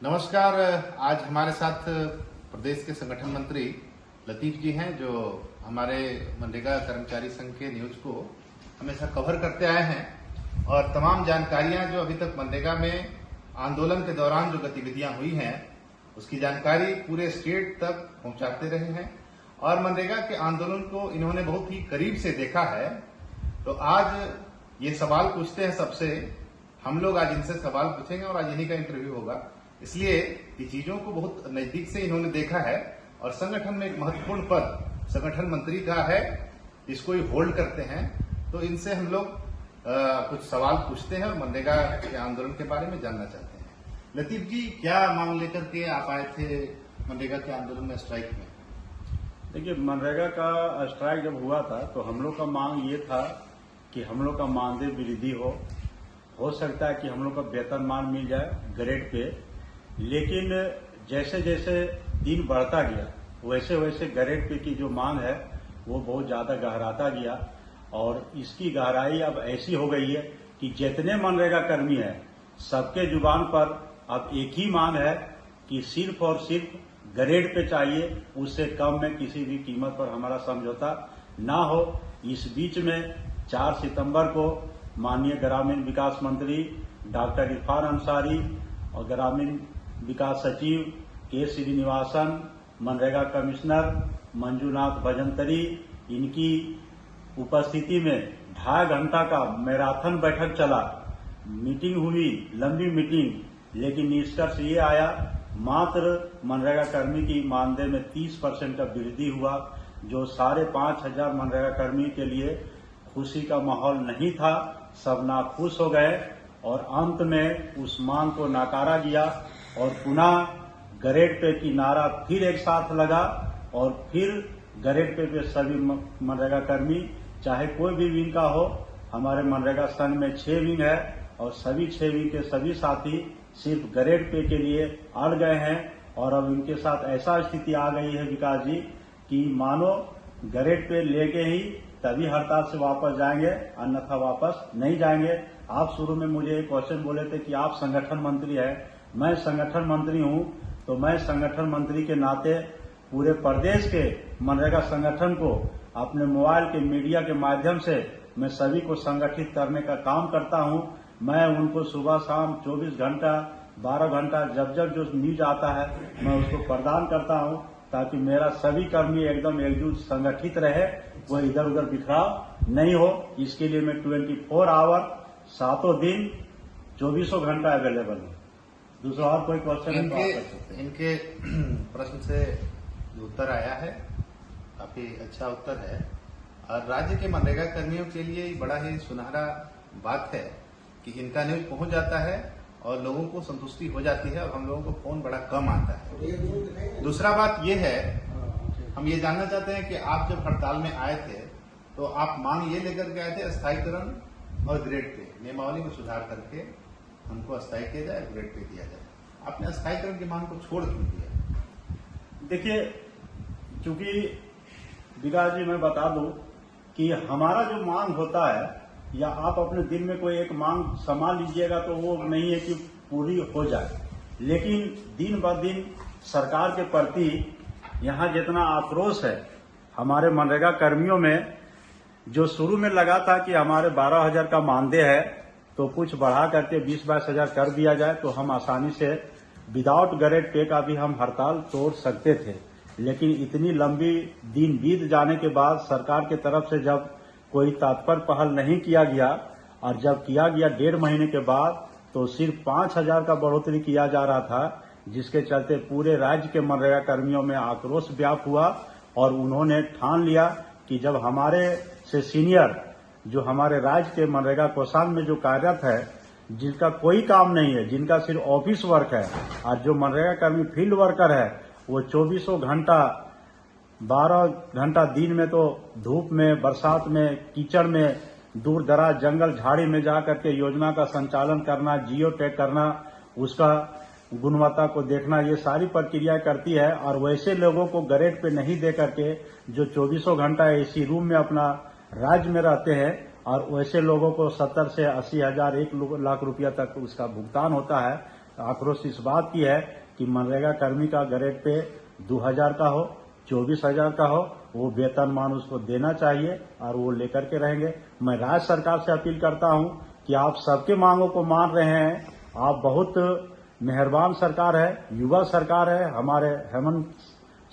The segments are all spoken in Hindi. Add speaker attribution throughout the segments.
Speaker 1: नमस्कार। आज हमारे साथ प्रदेश के संगठन मंत्री लतीफ जी हैं, जो हमारे मनरेगा कर्मचारी संघ के न्यूज को हमेशा कवर करते आए हैं और तमाम जानकारियां जो अभी तक मनरेगा में आंदोलन के दौरान जो गतिविधियां हुई हैं उसकी जानकारी पूरे स्टेट तक पहुंचाते रहे हैं और मनरेगा के आंदोलन को इन्होंने बहुत ही करीब से देखा है। तो आज ये सवाल पूछते हैं सबसे, हम लोग आज इनसे सवाल पूछेंगे और आज इन्हीं का इंटरव्यू होगा, इसलिए ये चीजों को बहुत नजदीक से इन्होंने देखा है और संगठन में एक महत्वपूर्ण पद संगठन मंत्री का है, इसको ही होल्ड करते हैं। तो इनसे हम लोग कुछ सवाल पूछते हैं और मनरेगा के आंदोलन के बारे में जानना चाहते हैं। लतीफ जी, क्या मांग लेकर के आप आए थे मनरेगा के आंदोलन में, स्ट्राइक में?
Speaker 2: देखिए, मनरेगा का स्ट्राइक जब हुआ था तो हम लोग का मांग ये था कि हम लोग का मानदेय वृद्धि हो सकता है कि हम लोग का वेतनमान मिल जाए ग्रेड पे, लेकिन जैसे जैसे दिन बढ़ता गया वैसे वैसे ग्रेड पे की जो मांग है वो बहुत ज्यादा गहराता गया और इसकी गहराई अब ऐसी हो गई है कि जितने मनरेगा कर्मी हैं सबके जुबान पर अब एक ही मांग है कि सिर्फ और सिर्फ ग्रेड पे चाहिए, उससे कम में किसी भी कीमत पर हमारा समझौता ना हो। इस बीच में 4 सितंबर को माननीय ग्रामीण विकास मंत्री डॉक्टर इरफान अंसारी और ग्रामीण विकास सचिव के श्रीनिवासन, मनरेगा कमिश्नर मंजूनाथ भजंतरी, इनकी उपस्थिति में 2.5 घंटा का मैराथन बैठक चला। मीटिंग हुई, लंबी मीटिंग, लेकिन निष्कर्ष ये आया मात्र मनरेगा कर्मी की मानदेय में 30% का वृद्धि हुआ, जो 5,500 मनरेगा कर्मी के लिए खुशी का माहौल नहीं था। सब नाखुश हो गए और अंत में उस मांग को नकारा गया और पुनः ग्रेड पे की नारा फिर एक साथ लगा और फिर ग्रेड पे सभी मनरेगा कर्मी, चाहे कोई भी विंग का हो, हमारे मनरेगा संघ में 6 विंग है और सभी 6 विंग के सभी साथी सिर्फ ग्रेड पे के लिए अड़ गए हैं। और अब इनके साथ ऐसा स्थिति आ गई है विकास जी कि मानो ग्रेड पे लेके ही तभी हड़ताल से वापस जाएंगे, अन्यथा वापस नहीं जाएंगे। आप शुरू में मुझे एक क्वेश्चन बोले थे कि आप संगठन मंत्री हैं, मैं संगठन मंत्री हूं, तो मैं संगठन मंत्री के नाते पूरे प्रदेश के मनरेगा संगठन को अपने मोबाइल के मीडिया के माध्यम से मैं सभी को संगठित करने का काम करता हूं। मैं उनको सुबह शाम 24 घंटा 12 घंटा जब जब जो न्यूज आता है मैं उसको प्रदान करता हूं, ताकि मेरा सभी कर्मी एकदम एकजुट संगठित रहे, वो इधर उधर बिखराव नहीं हो। इसके लिए मैं 24 आवर 7 दिन 24 घंटा अवेलेबल हूँ। दूसरा और कोई क्वेश्चन है?
Speaker 1: इनके प्रश्न से जो उत्तर आया है काफी अच्छा उत्तर है और राज्य के मनरेगा कर्मियों के लिए बड़ा ही सुनहरा बात है कि इनका न्यूज पहुंच जाता है और लोगों को संतुष्टि हो जाती है और हम लोगों को फोन बड़ा कम आता है। दूसरा बात यह है, हम ये जानना चाहते हैं कि आप जब हड़ताल में आए थे तो आप मांग ये लेकर के आए थे स्थायीकरण और ग्रेड पे नियमावली में सुधार करके हमको अस्थायी किया जाए, ग्रेड पे दिया जाए। आपने अस्थायीकरण की मांग को छोड़ क्यों दिया?
Speaker 2: देखिए, क्योंकि विकास जी मैं बता दूं कि हमारा जो मांग होता है या आप अपने दिल में कोई एक मांग समा लीजिएगा तो वो नहीं है कि पूरी हो जाए, लेकिन दिन ब दिन सरकार के प्रति यहाँ जितना आक्रोश है हमारे मनरेगा कर्मियों में, जो शुरू में लगा था कि हमारे 12,000 का मानदेय है तो कुछ बढ़ा करके 20-22 हजार कर दिया जाए तो हम आसानी से विदाउट ग्रेड पे का भी हम हड़ताल तोड़ सकते थे। लेकिन इतनी लंबी दिन बीत जाने के बाद सरकार की तरफ से जब कोई तत्पर पहल नहीं किया गया और जब किया गया 1.5 महीने के बाद तो सिर्फ 5,000 का बढ़ोतरी किया जा रहा था, जिसके चलते पूरे राज्य के मनरेगा कर्मियों में आक्रोश व्याप्त हुआ और उन्होंने ठान लिया कि जब हमारे से सीनियर जो हमारे राज्य के मनरेगा कोषांग में जो कार्यरत है, जिनका कोई काम नहीं है, जिनका सिर्फ ऑफिस वर्क है, और जो मनरेगा कर्मी फील्ड वर्कर है वो 24 घंटा 12 घंटा दिन में तो धूप में, बरसात में, कीचड़ में, दूर दराज जंगल झाड़ी में जा करके योजना का संचालन करना, जियो टैग करना, उसका गुणवत्ता को देखना, ये सारी प्रक्रिया करती है। और वैसे लोगों को ग्रेड पे नहीं दे करके जो 24 घंटा एसी रूम में अपना राज्य में रहते हैं, और वैसे लोगों को 70 से 80 हजार 1 लाख रुपया तक उसका भुगतान होता है। आक्रोश इस बात की है कि मनरेगा कर्मी का ग्रेड पे 2000 का हो, 24,000 का हो, वो वेतनमान उसको देना चाहिए और वो लेकर के रहेंगे। मैं राज्य सरकार से अपील करता हूं कि आप सबके मांगों को मान रहे हैं, आप बहुत मेहरबान सरकार है, युवा सरकार है हमारे हेमंत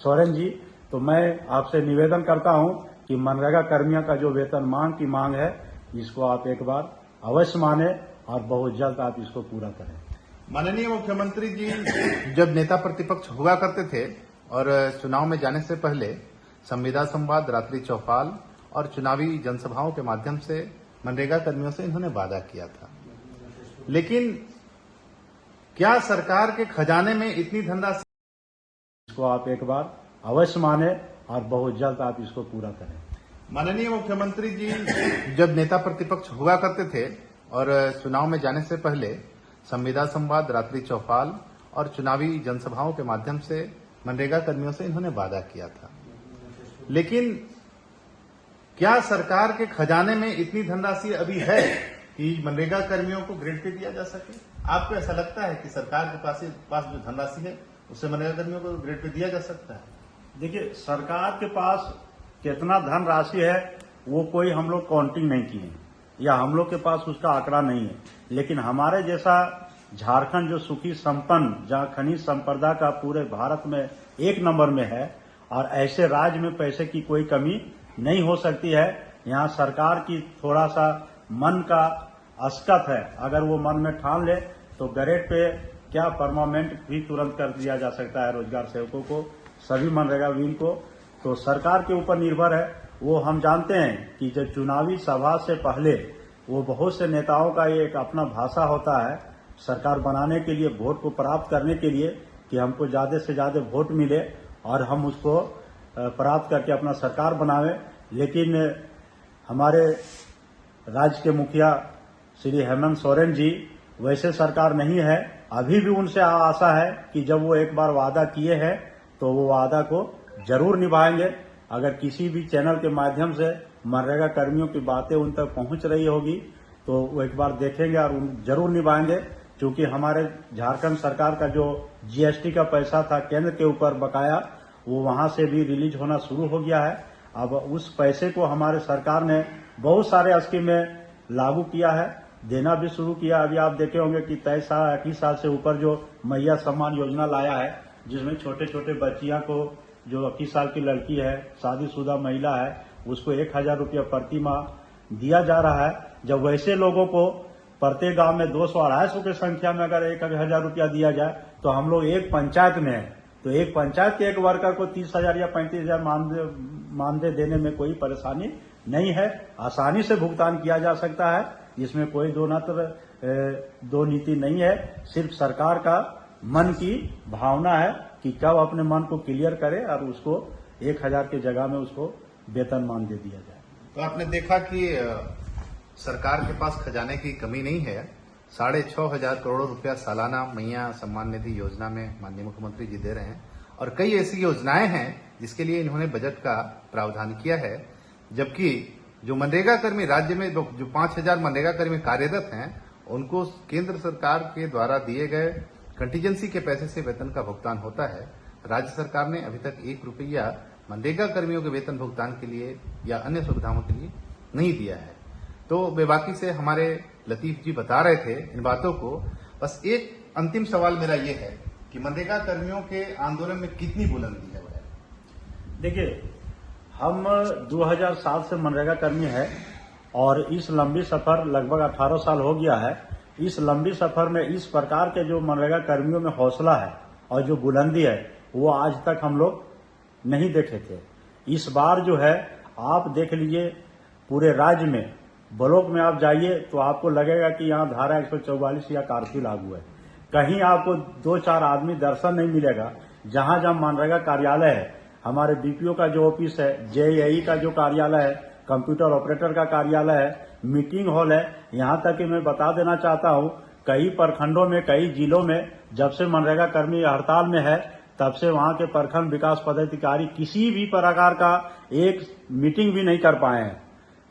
Speaker 2: सोरेन जी। तो मैं आपसे निवेदन करता हूं कि मनरेगा कर्मियों का जो वेतनमान की मांग है, इसको आप एक बार अवश्य माने और बहुत जल्द आप इसको पूरा करें।
Speaker 1: माननीय मुख्यमंत्री जी जब नेता प्रतिपक्ष हुआ करते थे और चुनाव में जाने से पहले संविदा संवाद, रात्रि चौपाल और चुनावी जनसभाओं के माध्यम से मनरेगा कर्मियों से इन्होंने वादा किया था, लेकिन क्या सरकार के खजाने में इतनी धनराशि?
Speaker 2: इसको आप एक बार अवश्य माने और बहुत जल्द आप इसको पूरा करें।
Speaker 1: माननीय मुख्यमंत्री जी जब नेता प्रतिपक्ष हुआ करते थे और चुनाव में जाने से पहले संविदा संवाद, रात्रि चौपाल और चुनावी जनसभाओं के माध्यम से मनरेगा कर्मियों से इन्होंने वादा किया था, लेकिन क्या सरकार के खजाने में इतनी धनराशि अभी है कि मनरेगा कर्मियों को ग्रेड पे दिया जा सके? आपको ऐसा लगता है कि सरकार के पास जो धनराशि है उससे मनरेगा कर्मियों को ग्रेड पे दिया जा सकता है?
Speaker 2: देखिए, सरकार के पास कितना धन राशि है वो कोई हम लोग काउंटिंग नहीं किए या हम लोग के पास उसका आंकड़ा नहीं है, लेकिन हमारे जैसा झारखंड जो सुखी संपन्न, जहां खनिज संपदा का पूरे भारत में 1 नंबर में है, और ऐसे राज्य में पैसे की कोई कमी नहीं हो सकती है। यहाँ सरकार की थोड़ा सा मन का अस्कत है, अगर वो मन में ठान ले तो ग्रेड पे क्या परमानेंट भी तुरंत कर दिया जा सकता है रोजगार सेवकों को, सभी मनरेगावीर को। तो सरकार के ऊपर निर्भर है। वो हम जानते हैं कि जब चुनावी सभा से पहले वो बहुत से नेताओं का ये एक अपना भाषा होता है सरकार बनाने के लिए, वोट को प्राप्त करने के लिए, कि हमको ज्यादा से ज्यादा वोट मिले और हम उसको प्राप्त करके अपना सरकार बनावे। लेकिन हमारे राज्य के मुखिया श्री हेमंत सोरेन जी वैसे सरकार नहीं है। अभी भी उनसे आशा है कि जब वो एक बार वादा किए हैं तो वो वादा को जरूर निभाएंगे। अगर किसी भी चैनल के माध्यम से मनरेगा कर्मियों की बातें उन तक पहुंच रही होगी तो वो एक बार देखेंगे और जरूर निभाएंगे, क्योंकि हमारे झारखंड सरकार का जो जीएसटी का पैसा था केंद्र के ऊपर बकाया, वो वहां से भी रिलीज होना शुरू हो गया है। अब उस पैसे को हमारे सरकार ने बहुत सारे स्कीमें लागू किया है, देना भी शुरू किया। अभी आप देखे होंगे कि 21 साल से ऊपर जो मैया सम्मान योजना लाया है, जिसमें छोटे छोटे बच्चियां को, जो 21 साल की लड़की है, शादीशुदा महिला है, उसको 1,000 रुपया प्रति माह दिया जा रहा है। जब वैसे लोगों को प्रत्येक गांव में 200-250 की संख्या में अगर 1,000 रुपया दिया जाए तो हम लोग एक पंचायत में हैं, तो एक पंचायत के एक वर्कर को 30,000 या 35,000 मानदेय देने में कोई परेशानी नहीं है, आसानी से भुगतान किया जा सकता है। इसमें कोई दो नीति नहीं है, सिर्फ सरकार का मन की भावना है कि कब अपने मन को क्लियर करे और उसको 1,000 की जगह में उसको वेतनमान दे दिया जाए।
Speaker 1: तो आपने देखा कि सरकार के पास खजाने की कमी नहीं है। 6,500 करोड़ रुपया सालाना मैया सम्मान निधि योजना में माननीय मुख्यमंत्री जी दे रहे हैं, और कई ऐसी योजनाएं हैं जिसके लिए इन्होंने बजट का प्रावधान किया है। जबकि जो मनरेगा कर्मी राज्य में जो 5,000 मनरेगा कर्मी कार्यरत हैं, उनको केंद्र सरकार के द्वारा दिए गए कंटीजेंसी के पैसे से वेतन का भुगतान होता है। राज्य सरकार ने अभी तक 1 रुपया मनरेगा कर्मियों के वेतन भुगतान के लिए या अन्य सुविधाओं के लिए नहीं दिया है। तो बेबाकी से हमारे लतीफ जी बता रहे थे इन बातों को। बस एक अंतिम सवाल मेरा ये है कि मनरेगा कर्मियों के आंदोलन में कितनी बुलंदी है?
Speaker 2: देखिए, हम 2007 से मनरेगा कर्मी है और इस लंबी सफर लगभग 18 साल हो गया है। इस लंबी सफर में इस प्रकार के जो मनरेगा कर्मियों में हौसला है और जो बुलंदी है, वो आज तक हम लोग नहीं देखे थे। इस बार जो है, आप देख लीजिए, पूरे राज्य में ब्लॉक में आप जाइए तो आपको लगेगा कि यहाँ धारा 144 या कर्फ्यू लागू है। कहीं आपको 2-4 आदमी दर्शन नहीं मिलेगा। जहां जहां मनरेगा कार्यालय है, हमारे बीपीओ का जो ऑफिस है, जेईई का जो कार्यालय है, कंप्यूटर ऑपरेटर का कार्यालय है, मीटिंग हॉल है, यहाँ तक कि मैं बता देना चाहता हूँ, कई प्रखंडों में, कई जिलों में जब से मनरेगा कर्मी हड़ताल में है, तब से वहां के प्रखंड विकास पदाधिकारी किसी भी प्रकार का एक मीटिंग भी नहीं कर पाए हैं,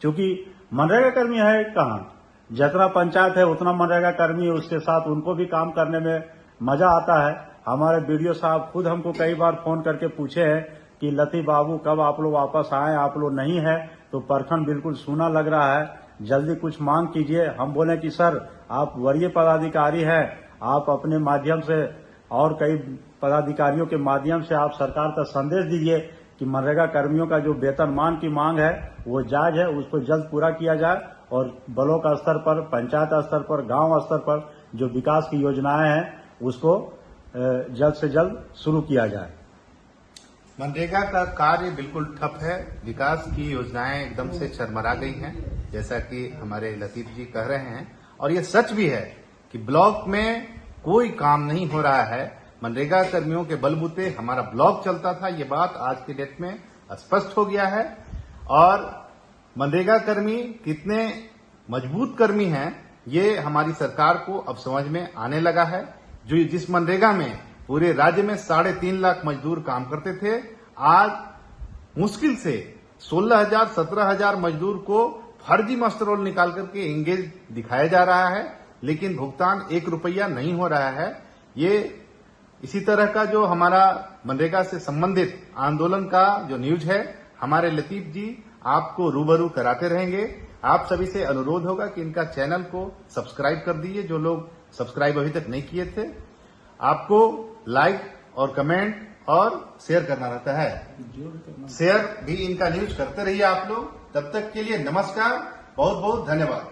Speaker 2: क्योंकि मनरेगा कर्मी है कहाँ। जितना पंचायत है उतना मनरेगा कर्मी है, उसके साथ उनको भी काम करने में मजा आता है। हमारे वीडियो साहब खुद हमको कई बार फोन करके पूछे हैं कि लतीफ बाबू कब आप लोग वापस आए, आप लोग नहीं है तो प्रखंड बिल्कुल सूना लग रहा है, जल्दी कुछ मांग कीजिए। हम बोले कि सर आप वरीय पदाधिकारी हैं, आप अपने माध्यम से और कई पदाधिकारियों के माध्यम से आप सरकार तक संदेश दीजिए कि मनरेगा कर्मियों का जो वेतनमान की मांग है वो जायज है, उसको जल्द पूरा किया जाए और ब्लॉक स्तर पर, पंचायत स्तर पर, गांव स्तर पर जो विकास की योजनाएं हैं उसको जल्द से जल्द शुरू किया जाए।
Speaker 1: मनरेगा का कार्य बिल्कुल ठप है, विकास की योजनाएं एकदम से चरमरा गई हैं, जैसा कि हमारे लतीफ जी कह रहे हैं। और ये सच भी है कि ब्लॉक में कोई काम नहीं हो रहा है। मनरेगा कर्मियों के बलबूते हमारा ब्लॉक चलता था, ये बात आज के डेट में स्पष्ट हो गया है। और मनरेगा कर्मी कितने मजबूत कर्मी हैं ये हमारी सरकार को अब समझ में आने लगा है। जो जिस मनरेगा में पूरे राज्य में 3.5 लाख मजदूर काम करते थे, आज मुश्किल से 16,000 17,000 मजदूर को फर्जी मास्टर रोल निकाल करके एंगेज दिखाया जा रहा है, लेकिन भुगतान 1 रुपया नहीं हो रहा है। ये इसी तरह का जो हमारा मनरेगा से संबंधित आंदोलन का जो न्यूज है, हमारे लतीफ जी आपको रूबरू कराते रहेंगे। आप सभी से अनुरोध होगा कि इनका चैनल को सब्सक्राइब कर दीजिए, जो लोग सब्सक्राइब अभी तक नहीं किए थे। आपको लाइक और कमेंट और शेयर करना रहता है, शेयर भी इनका न्यूज करते रहिए आप लोग। तब तक के लिए नमस्कार, बहुत बहुत धन्यवाद।